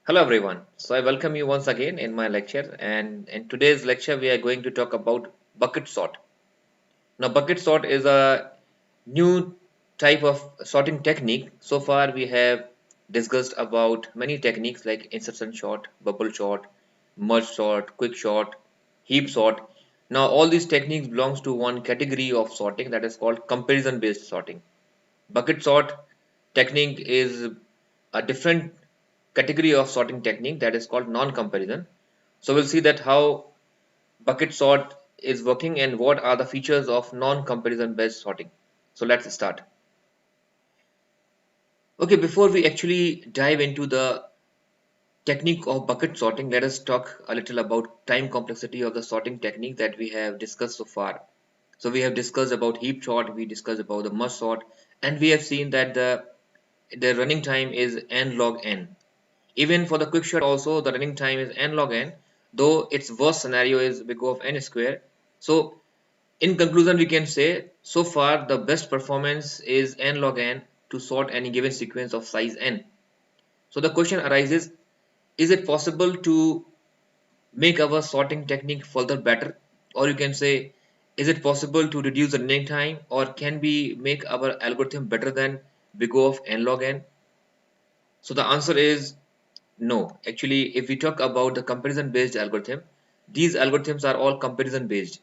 Hello everyone. So I welcome you once again in my lecture, and in today's lecture we are going to talk about bucket sort. Now bucket sort is a new type of sorting technique. So far we have discussed about many techniques like insertion sort, bubble sort, merge sort, quick sort, heap sort. Now all these techniques belongs to one category of sorting that is called comparison based sorting. Bucket sort technique is a different category of sorting technique that is called non-comparison. So we'll see that how bucket sort is working and what are the features of non-comparison based sorting. So let's start. Okay, before we actually dive into the technique of bucket sorting, let us talk a little about time complexity of the sorting technique that we have discussed so far. So we have discussed about heap sort, we discussed about the merge sort, and we have seen that the running time is n log n. Even for the quick shot also the running time is n log n, though its worst scenario is big O of n square. So in conclusion we can say so far the best performance is n log n to sort any given sequence of size n. So the question arises, is it possible to make our sorting technique further better, or you can say is it possible to reduce the running time, or can we make our algorithm better than big O of n log n? So the answer is no. Actually, if we talk about the comparison based algorithm, these algorithms are all comparison based.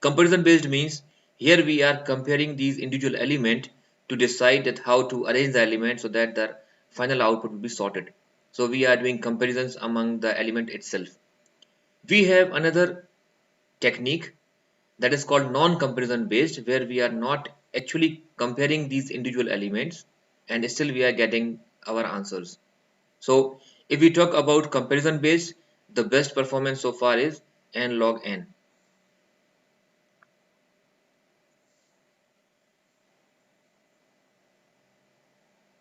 Comparison based means here we are comparing these individual elements to decide that how to arrange the element so that the final output will be sorted. So we are doing comparisons among the element itself. We have another technique that is called non-comparison based, where we are not actually comparing these individual elements and still we are getting our answers. So if we talk about comparison based, the best performance so far is n log n.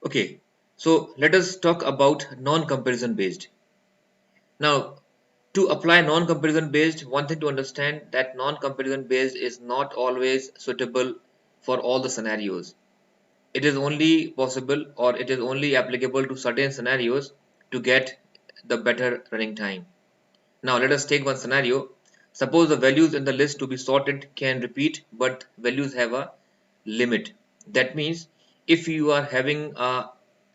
Okay, so let us talk about non-comparison based. Now, to apply non-comparison based, one thing to understand that non-comparison based is not always suitable for all the scenarios. It is only possible or it is only applicable to certain scenarios to get the better running time. Now let us take one scenario. Suppose the values in the list to be sorted can repeat, but values have a limit. That means if you are having a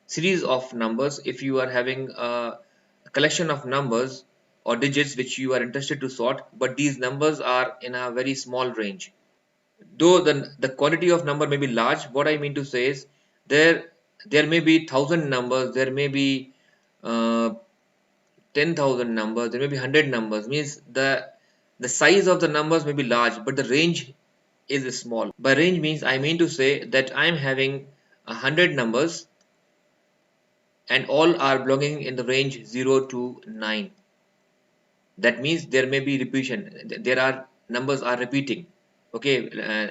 series of numbers, if you are having a collection of numbers or digits which you are interested to sort, but these numbers are in a very small range. Though the quantity of number may be large, what I mean to say is there may be 1,000 numbers, there may be uh, 10,000 numbers, there may be 100 numbers, means the size of the numbers may be large, but the range is small. By range means I mean to say that I am having 100 numbers and all are belonging in the range 0 to 9. That means there may be repetition. There are numbers are repeating. Okay,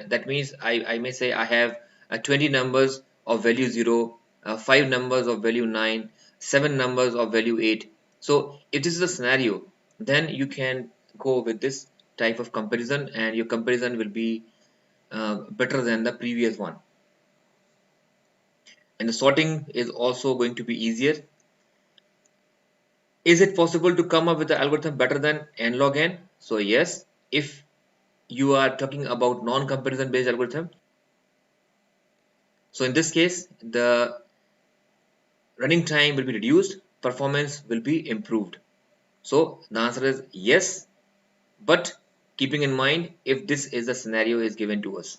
that means I may say I have 20 numbers of value 0, 5 numbers of value 9, 7 numbers of value 8. So if this is a scenario, then you can go with this type of comparison and your comparison will be better than the previous one. And the sorting is also going to be easier. Is it possible to come up with the algorithm better than n log n? So yes, if you are talking about non-comparison based algorithm. So in this case, the running time will be reduced, performance will be improved. So the answer is yes, but keeping in mind if this is the scenario is given to us.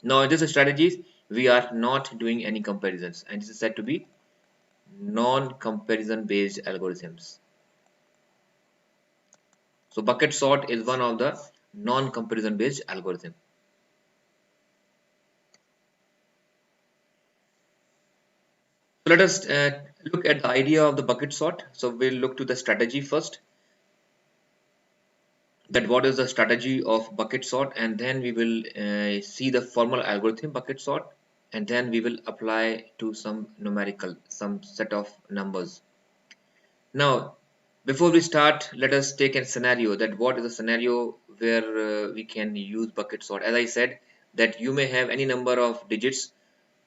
Now in this strategies, we are not doing any comparisons and this is said to be non-comparison based algorithms. So bucket sort is one of the non-comparison based algorithm. So let us look at the idea of the bucket sort. So we'll look to the strategy first, that what is the strategy of bucket sort, and then we will see the formal algorithm bucket sort, and then we will apply to some numerical, some set of numbers. Now before we start, let us take a scenario, that what is a scenario where we can use bucket sort. As I said, that you may have any number of digits,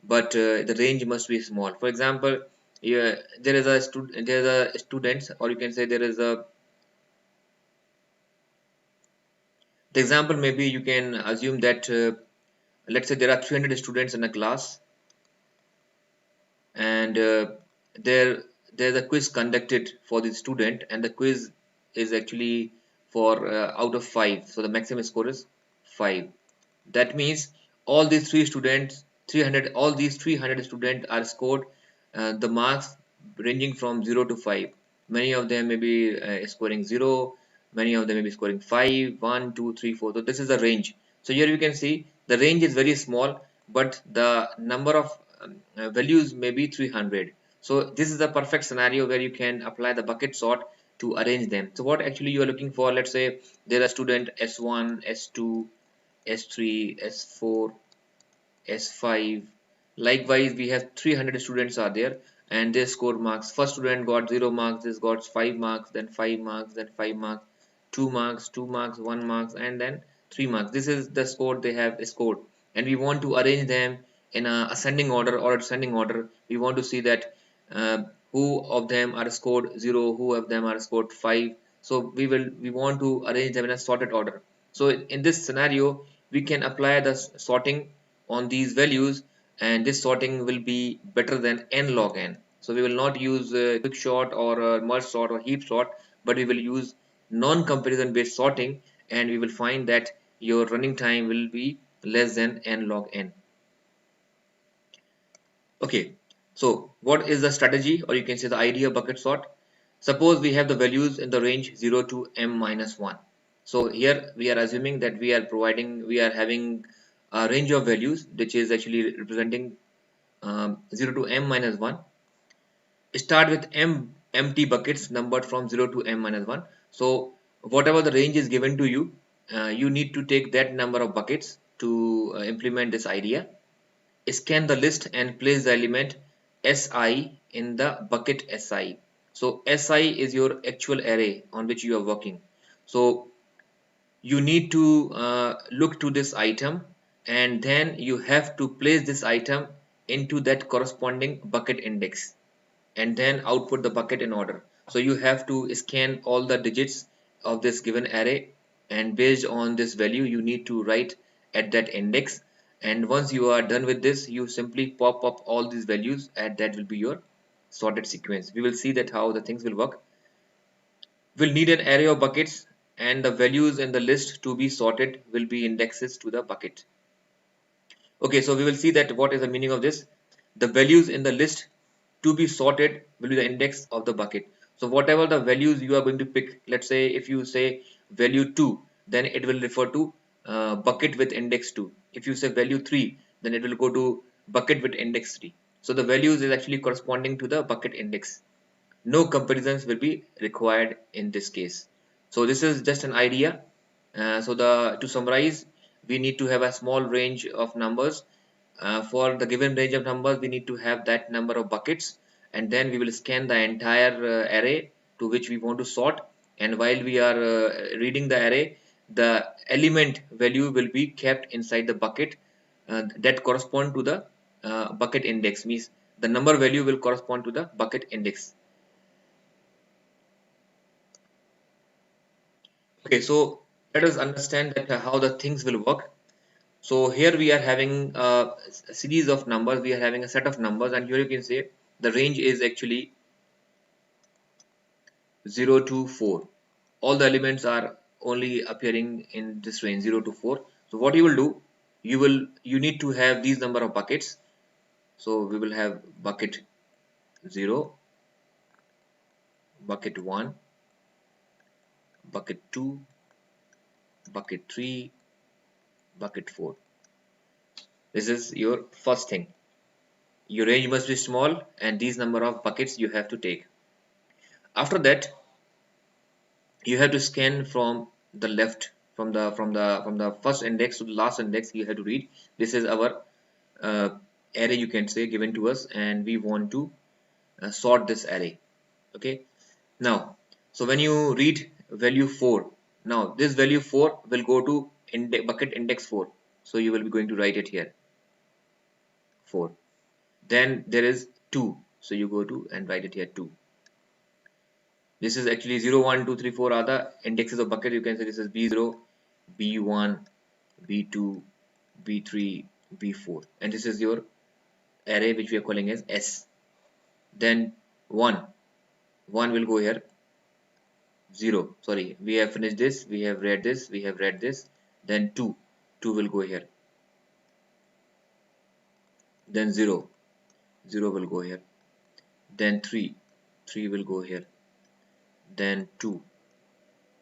but the range must be small. For example, Yeah, there is a student, or you can say there is a, the example maybe you can assume that let's say there are 300 students in a class, and there there's a quiz conducted for the student, and the quiz is actually for out of 5, so the maximum score is 5. That means all these three students 300 all these 300 students are scored the marks ranging from 0 to 5. Many of them may be scoring 0, many of them may be scoring 5, 1, 2, 3, 4. So this is the range. So here you can see the range is very small, but the number of values may be 300. So this is the perfect scenario where you can apply the bucket sort to arrange them. So what actually you are looking for, let's say there are student S1, S2, S3, S4, S5. Likewise, we have 300 students are there, and they score marks. First student got 0 marks, this got 5 marks, then 5 marks, then 5 marks, 2 marks, 2 marks, 1 marks, and then 3 marks. This is the score they have scored, and we want to arrange them in a ascending order or descending order. We want to see that who of them are scored 0, who of them are scored 5. So we want to arrange them in a sorted order. So in this scenario, we can apply the sorting on these values, and this sorting will be better than n log n. So we will not use quick sort or merge sort or heap sort, but we will use non-comparison based sorting, and we will find that your running time will be less than n log n. Okay, so what is the strategy, or you can say the idea of bucket sort? Suppose we have the values in the range 0 to m minus 1. So here we are assuming that we are having a range of values which is actually representing 0 to m minus 1. Start with m empty buckets numbered from 0 to m minus 1. So whatever the range is given to you, you need to take that number of buckets to implement this idea. Scan the list and place the element Si in the bucket Si. So Si is your actual array on which you are working. So you need to look to this item, and then you have to place this item into that corresponding bucket index, and then output the bucket in order. So you have to scan all the digits of this given array, and based on this value you need to write at that index. And once you are done with this, you simply pop up all these values, and that will be your sorted sequence. We will see that how the things will work. We'll need an array of buckets, and the values in the list to be sorted will be indexes to the bucket. Okay, so we will see that what is the meaning of this. The values in the list to be sorted will be the index of the bucket. So whatever the values you are going to pick, let's say if you say value 2, then it will refer to bucket with index 2. If you say value 3, then it will go to bucket with index 3. So the values is actually corresponding to the bucket index. No comparisons will be required in this case. So this is just an idea. To summarize, we need to have a small range of numbers. For the given range of numbers, we need to have that number of buckets, and then we will scan the entire array to which we want to sort. And while we are reading the array, the element value will be kept inside the bucket that correspond to the bucket index. Means the number value will correspond to the bucket index. Okay, so let us understand that how the things will work. So here we are having a series of numbers. We are having a set of numbers, and here you can say the range is actually 0 to 4. All the elements are only appearing in this range 0 to 4. So what you will do, you need to have these number of buckets. So we will have bucket 0, bucket 1, bucket 2, bucket 3, bucket 4. This is your first thing. Your range must be small, and these number of buckets you have to take. After that, you have to scan from the left, from the first index to the last index. You have to read. This is our uh, array, you can say, given to us, and we want to sort this array. Okay, now so when you read value 4, now this value 4 will go to bucket index 4. So you will be going to write it here 4. Then there is 2. so you go to and write it here 2. This is actually 0 1 2 3 4 are the indexes of bucket. You can say this is b0, b1, b2, b3, b4, and this is your array which we are calling as S. Then 1 will go here. 0, sorry, we have finished this, we have read this, we have read this. Then 2 will go here. Then 0 will go here. Then 3 will go here. Then 2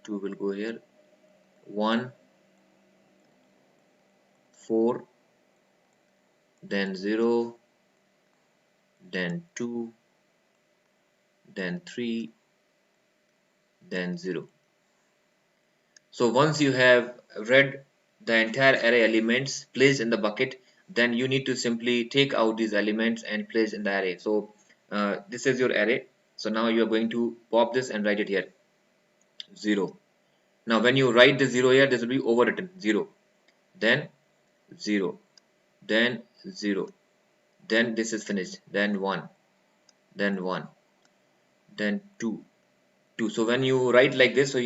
will go here. 1 4, then 0, then 2, then 3, then 0. So once you have read the entire array elements placed in the bucket, then you need to simply take out these elements and place in the array. So this is your array. So now you are going to pop this and write it here 0. Now when you write the 0 here, this will be overwritten 0, then 0, then 0, then this is finished, then 1, then 1, then 2. So when you write like this, so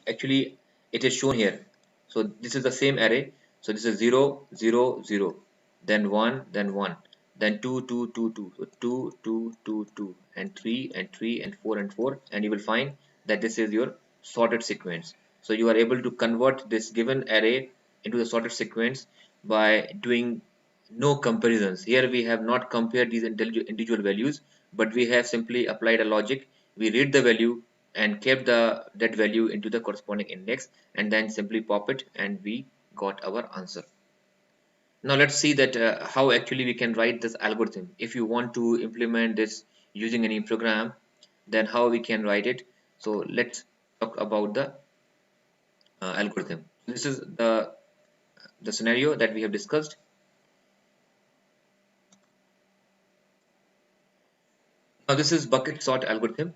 actually it is shown here. So this is the same array. So this is 0 0 0, then 1, then 1, then 2 2 2 2, so 2 2 2 2, and 3 and 3 and 4 and 4, and you will find that this is your sorted sequence. So you are able to convert this given array into the sorted sequence by doing no comparisons. Here we have not compared these individual values, but we have simply applied a logic. We read the value and kept that value into the corresponding index, and then simply pop it, and we got our answer. Now let's see that how actually we can write this algorithm. If you want to implement this using any program, then how we can write it. So let's talk about the algorithm. This is the scenario that we have discussed. Now this is bucket sort algorithm.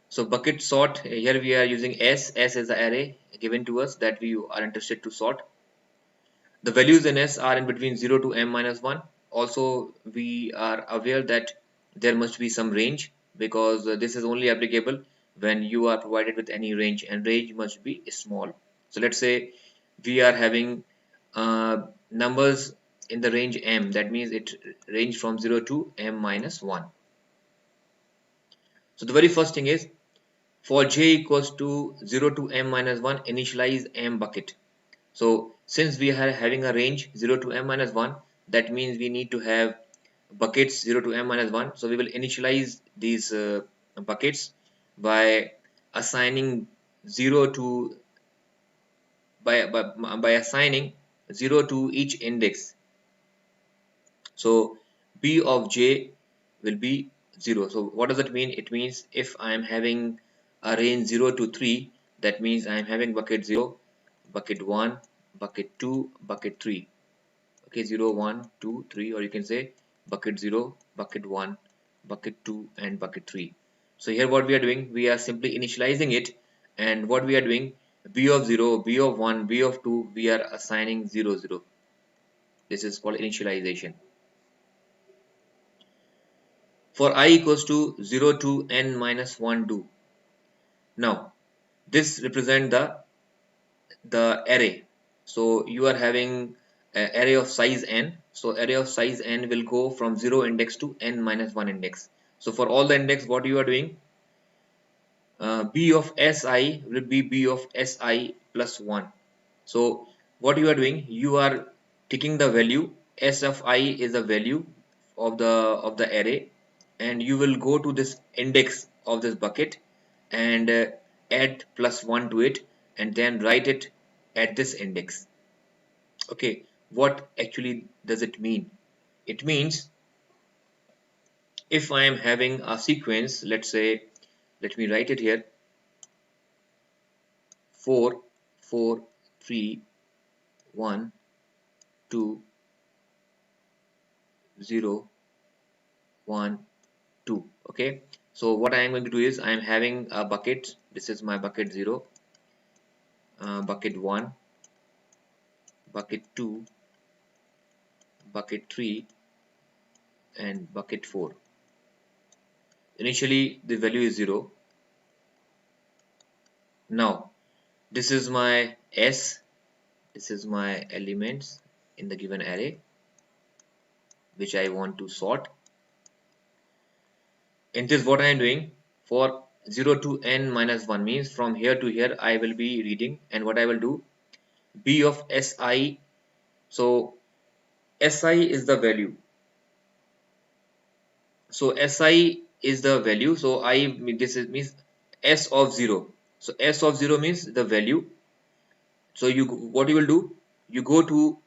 So bucket sort, here we are using S. S is the array given to us that we are interested to sort. The values in S are in between 0 to m minus 1. Also, we are aware that there must be some range, because this is only applicable when you are provided with any range, and range must be small. So let's say we are having numbers in the range m, that means it range from 0 to m minus 1. So the very first thing is, for j equals to 0 to m minus 1, initialize m bucket. So since we are having a range 0 to m minus 1, that means we need to have buckets 0 to m minus 1. So we will initialize these buckets by assigning 0 to by assigning 0 to each index. So b of j will be 0. So what does it mean? It means if I am having a range 0 to 3, that means I am having bucket 0, bucket 1, bucket 2, bucket 3. Okay, 0 1 2 3, or you can say bucket 0, bucket 1, bucket 2, and bucket 3. So here what we are doing, we are simply initializing it, and what we are doing, b of 0, b of 1, b of 2, we are assigning 0 0. This is called initialization. For I equals to 0 to n minus 1 do. Now this represent the array. So you are having an array of size n. So array of size n will go from 0 index to n minus 1 index. So for all the index, what you are doing, b of si will be b of si plus 1. So what you are doing, you are taking the value, s of I is the value of the array, and you will go to this index of this bucket and add plus 1 to it, and then write it at this index. Okay, what actually does it mean? It means if I am having a sequence, let's say, let me write it here, 4 4 3 1 2 0 1 2. Okay, so what I am going to do is I am having a bucket. This is my bucket 0, bucket 1, bucket 2, bucket 3, and bucket 4. Initially the value is 0. Now this is my S, this is my elements in the given array which I want to sort. In this, what I am doing, for 0 to n minus 1 means from here to here I will be reading, and what I will do, b of si. So si is the value, so si is the value, so this is means s of 0. So s of 0 means the value. So what you will do, you go to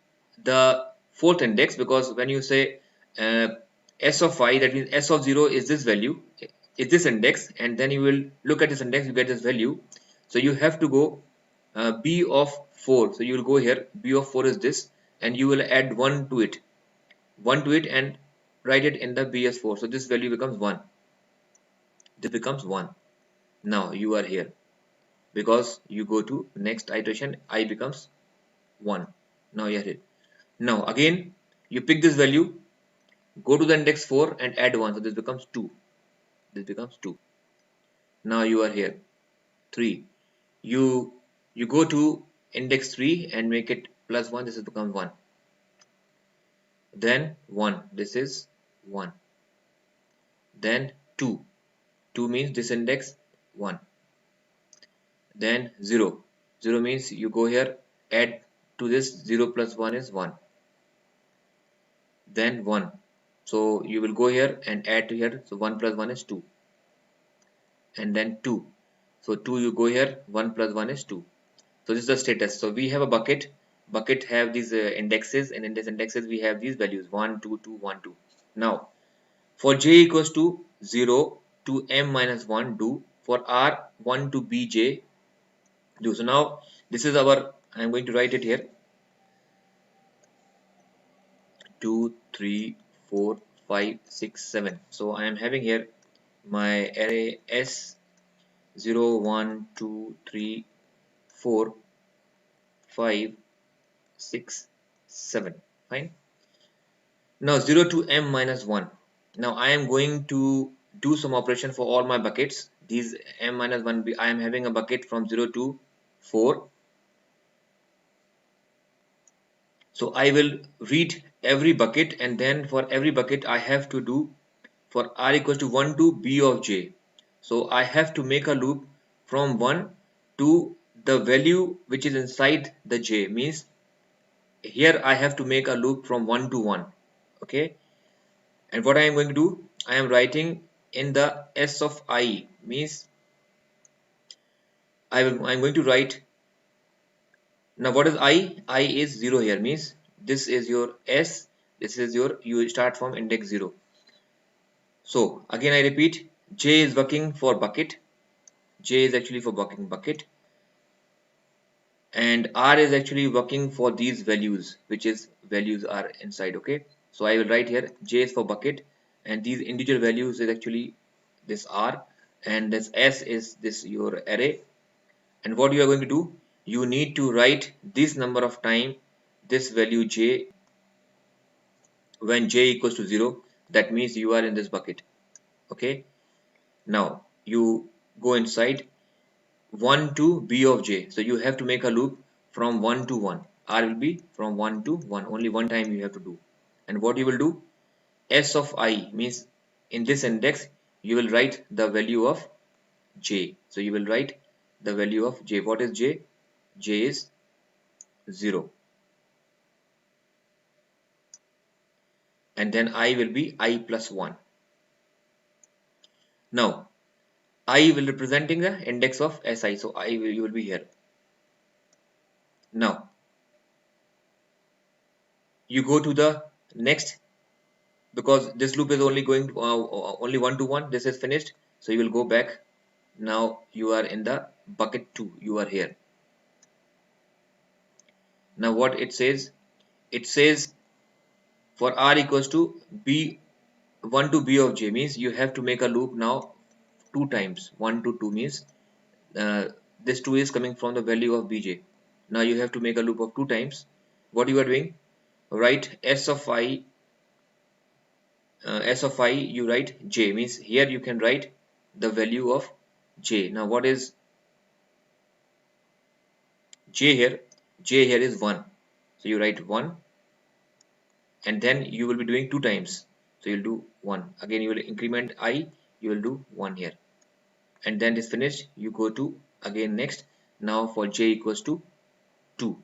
the fourth index, because when you say uh, s of I, that means s of 0 is this value, is this index, and then you will look at this index, you get this value. So you have to go b of 4. So you will go here, b of 4 is this, and you will add 1 to it, and write it in the bs4. So this value becomes 1. This becomes 1. Now you are here, because you go to next iteration, I becomes 1. Now you are here. Now again you pick this value, go to the index 4 and add 1. So this becomes 2. This becomes 2. Now you are here 3. You go to index 3 and make it plus 1. This has become 1. Then 1. This is 1. Then 2. 2 means this index 1. Then 0. 0 means you go here, add to this, 0 plus 1 is 1. Then 1. So you will go here and add to here. So 1 plus 1 is 2. And then 2. So 2, you go here, 1 plus 1 is 2. So this is the status. So we have a bucket. Bucket have these indexes, and in these indexes we have these values 1, 2, 2, 1, 2. Now for j equals to 0 to m minus 1 do, for r 1 to bj do. So now this is our, I am going to write it here, 2, 3, 4, 5, 6, 7. So I am having here my array s 0, 1, 2, 3, 4, 5, 6, 7. Fine. Now 0 to m minus 1. Now I am going to do some operation for all my buckets. These m minus 1, I am having a bucket from 0 to 4. So I will read every bucket, and then for every bucket I have to do, for r equals to 1 to b of j. So I have to make a loop from 1 to the value which is inside the j, means here I have to make a loop from 1 to 1. Okay, and what I am going to do, I am writing in the s of I, means I'm going to write. Now what is I is 0 here, means this is your s, this is your, you start from index 0. So again I repeat, j is working for bucket, j is actually for working bucket, and r is actually working for these values, which is values are inside. Okay, so I will write here j is for bucket, and these individual values is actually this r, and this s is this your array. And what you are going to do, you need to write this number of time this value j when j equals to 0. That means you are in this bucket. Okay, now you go inside 1 to b of j. So you have to make a loop from 1 to 1. R will be from 1 to 1. Only one time you have to do. And what you will do, s of I means in this index you will write the value of j. So you will write the value of j. What is j? J is 0. And then I will be I plus 1. Now I will representing the index of si. So you will be here. Now you go to the next, because this loop is only going to, only 1 to 1. This is finished, so you will go back. Now you are in the bucket 2. You are here. Now what it says, it says for r equals to b 1 to b of j, means you have to make a loop now 2 times. 1 to 2 means this 2 is coming from the value of bj. Now you have to make a loop of 2 times. What you are doing, write s of I s of I, you write j, means here you can write the value of j. Now what is j here? J here is 1, so you write 1, and then you will be doing 2 times, so you'll do 1 again, you will increment I, you will do 1 here, and then it's finished. You go to again next. Now for j equals to 2.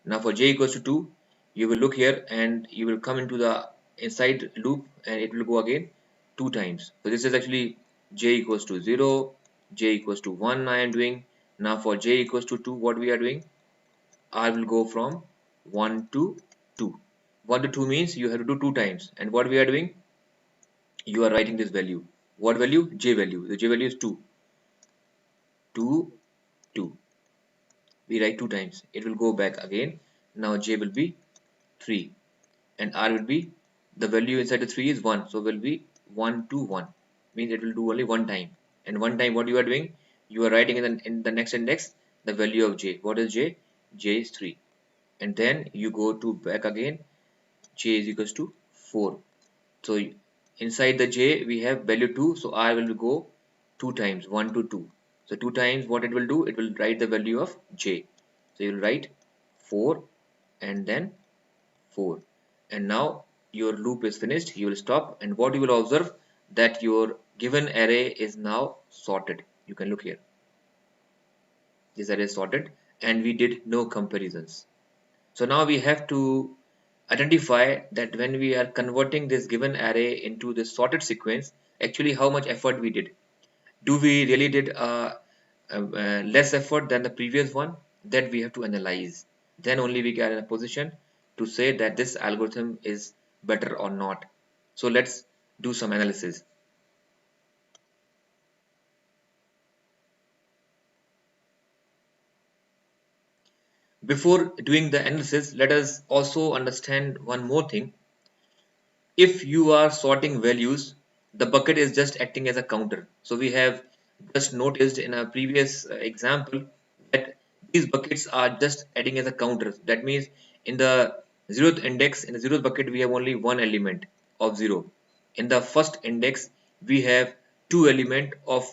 Now for j equals to 2, you will look here and you will come into the inside loop, and it will go again 2 times. So this is actually j equals to 0, j equals to 1 I am doing. Now for j equals to 2, what we are doing? I will go from 1 to 2. 1 to 2 means you have to do 2 times. And what we are doing? You are writing this value. What value? J value. The j value is 2. 2, 2. We write 2 times. It will go back again. Now j will be 3. And r will be, the value inside the 3 is 1, so will be 1 to 1, means it will do only one time. And one time what you are doing, you are writing in the next index the value of j. What is j? J is 3. And then you go to back again, j is equals to 4. So inside the j we have value 2, so r will go 2 times, 1 to 2. So 2 times what it will do, it will write the value of j. So you will write 4 and then 4, and now your loop is finished. You will stop, and what you will observe, that your given array is now sorted. You can look here, this array is sorted, and we did no comparisons. So now we have to identify that when we are converting this given array into this sorted sequence, actually how much effort we did. Do we really did less effort than the previous one? That we have to analyze. Then only we get in a position to say that this algorithm is better or not. So let's do some analysis. Before doing the analysis, let us also understand one more thing. If you are sorting values, the bucket is just acting as a counter. So we have just noticed in a previous example that these buckets are just acting as a counter. That means in the zeroth index, in the zeroth bucket, we have only one element of 0. In the first index, we have two element of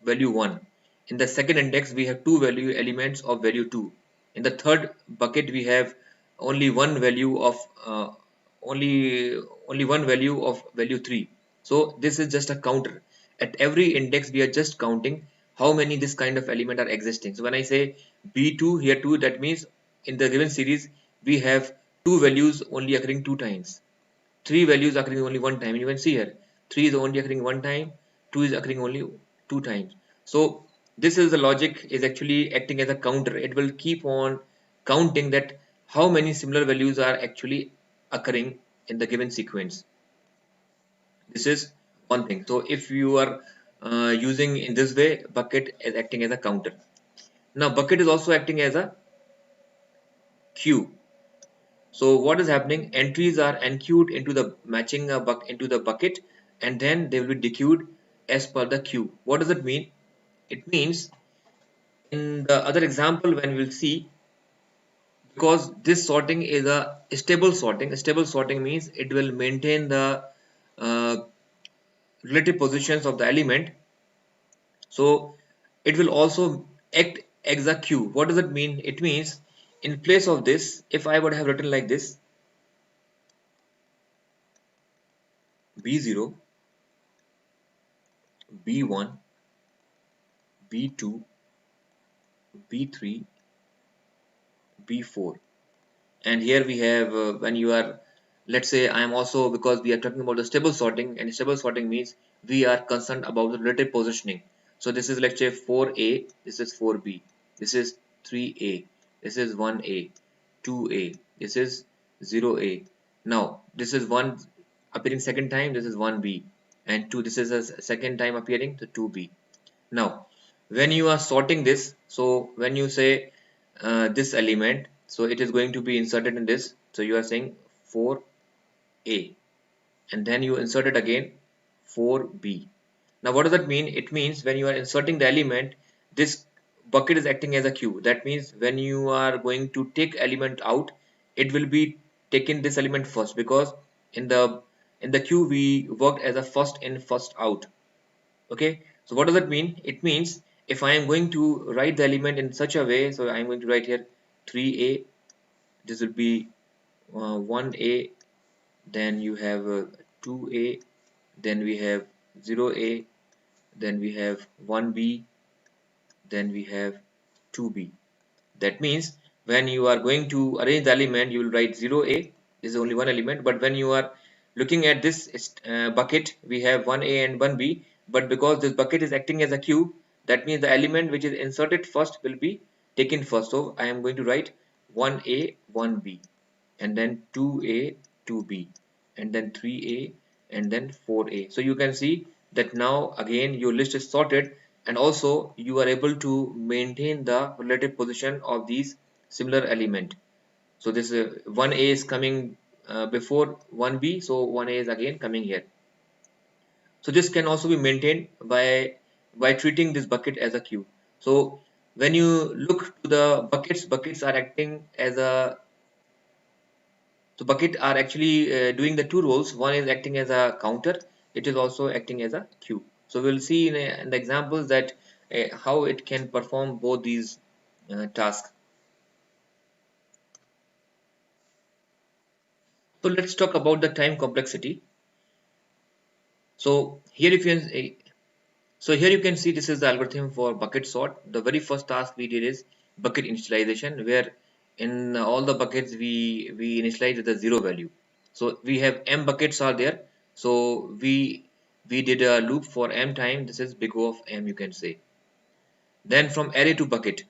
value 1. In the second index, we have two value elements of value 2. In the third bucket, we have only one value of only one value of value 3. So this is just a counter. At every index, we are just counting how many this kind of element are existing. So when I say b2 here 2, that means in the given series we have two values only occurring 2 times, three values occurring only 1 time. You can see here 3 is only occurring 1 time, 2 is occurring only 2 times. So this is the logic is actually acting as a counter. It will keep on counting that how many similar values are actually occurring in the given sequence. This is one thing. So if you are using in this way, bucket is acting as a counter. Now bucket is also acting as a queue. So what is happening? Entries are enqueued into the matching into the bucket, and then they will be dequeued as per the queue. What does it mean? It means in the other example when we'll see, because this sorting is a stable sorting. Stable sorting means it will maintain the uh, relative positions of the element. So it will also act as a queue. What does it mean? It means in place of this, if I would have written like this, b0, b1, b2, b3, b4, and here we have when you are, let's say I am also, because we are talking about the stable sorting, and stable sorting means we are concerned about the relative positioning. So this is, let's say, 4a, this is 4b, this is 3a, this is 1a, 2a, this is 0a. Now this is 1 appearing second time, this is 1b, and 2, this is a second time appearing, the 2b. Now when you are sorting this, so when you say this element, so it is going to be inserted in this, so you are saying 4a, and then you insert it again 4b. Now what does that mean? It means when you are inserting the element, this bucket is acting as a queue. That means when you are going to take element out, it will be taken this element first, because in the in the queue we worked as a first in first out. Okay, so what does that mean? It means if I am going to write the element in such a way, so I am going to write here 3a, this will be 1a, then you have 2a, then we have 0a, then we have 1b, then we have 2b. That means when you are going to arrange the element, you will write 0a, this is only one element, but when you are looking at this bucket, we have 1a and 1b, but because this bucket is acting as a queue, that means the element which is inserted first will be taken first. So I am going to write 1a, 1b, and then 2a, 2b, and then 3a, and then 4a. So you can see that now again your list is sorted, and also you are able to maintain the relative position of these similar element. So this 1a is coming before 1b, so 1a is again coming here. So this can also be maintained by treating this bucket as a queue. So when you look to the buckets are acting as a, so bucket are actually doing the two roles. One is acting as a counter, it is also acting as a queue. So we'll see in the examples that how it can perform both these tasks. So let's talk about the time complexity. So here if you so here you can see this is the algorithm for bucket sort. The very first task we did is bucket initialization, where in all the buckets we initialize with a zero value. So we have m buckets are there. So we did a loop for m time. This is big O of m, you can say. Then from array to bucket.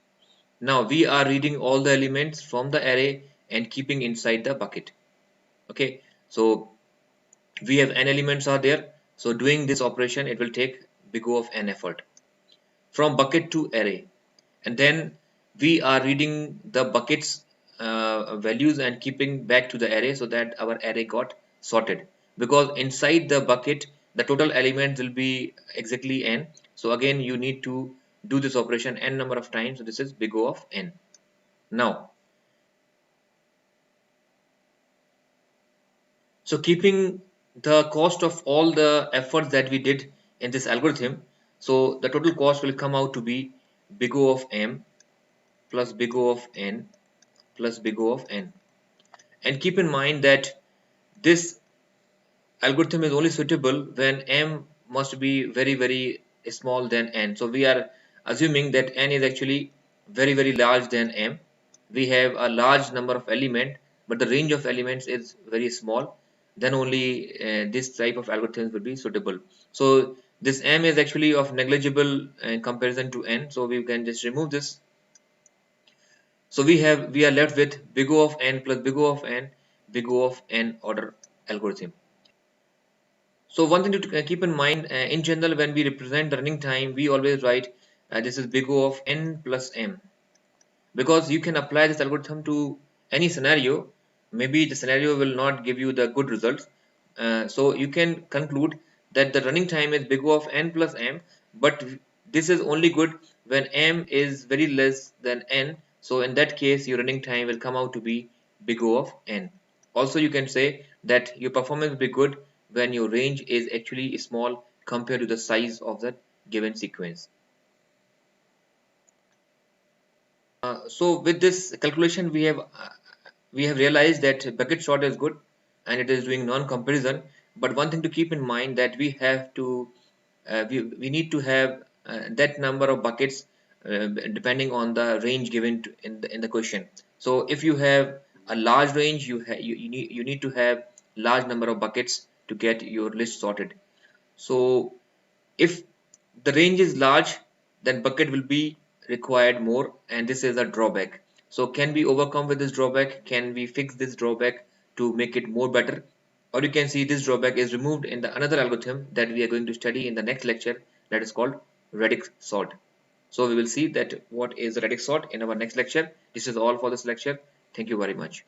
Now we are reading all the elements from the array and keeping inside the bucket. Okay, so we have n elements are there. So doing this operation it will take big O of n effort. From bucket to array, and then we are reading the buckets values and keeping back to the array, so that our array got sorted, because inside the bucket the total elements will be exactly n. So again you need to do this operation n number of times. So this is big O of n. Now, so keeping the cost of all the efforts that we did in this algorithm, so the total cost will come out to be big O of m plus big O of n plus big O of n. And keep in mind that this algorithm is only suitable when m must be very small than n. So we are assuming that n is actually very large than m. We have a large number of elements, but the range of elements is very small. Then only this type of algorithms will be suitable. So this m is actually of negligible in comparison to n. So we can just remove this. So we are left with big O of n plus big O of n, big O of n order algorithm. So one thing to keep in mind, in general, when we represent the running time, we always write this is big O of n plus m, because you can apply this algorithm to any scenario. Maybe the scenario will not give you the good results. So you can conclude that the running time is big O of n plus m, but this is only good when m is very less than n. So in that case, your running time will come out to be big O of n. Also, you can say that your performance will be good when your range is actually small compared to the size of the given sequence. So with this calculation, we have realized that bucket sort is good and it is doing non-comparison. But one thing to keep in mind that we have to we need to have that number of buckets depending on the range given in the question. So if you have a large range, you need to have large number of buckets to get your list sorted. So if the range is large, then bucket will be required more, and this is a drawback. So can we overcome with this drawback? Can we fix this drawback to make it more better? Or you can see this drawback is removed in the another algorithm that we are going to study in the next lecture, that is called radix sort. So we will see that what is radix sort in our next lecture. This is all for this lecture. Thank you very much.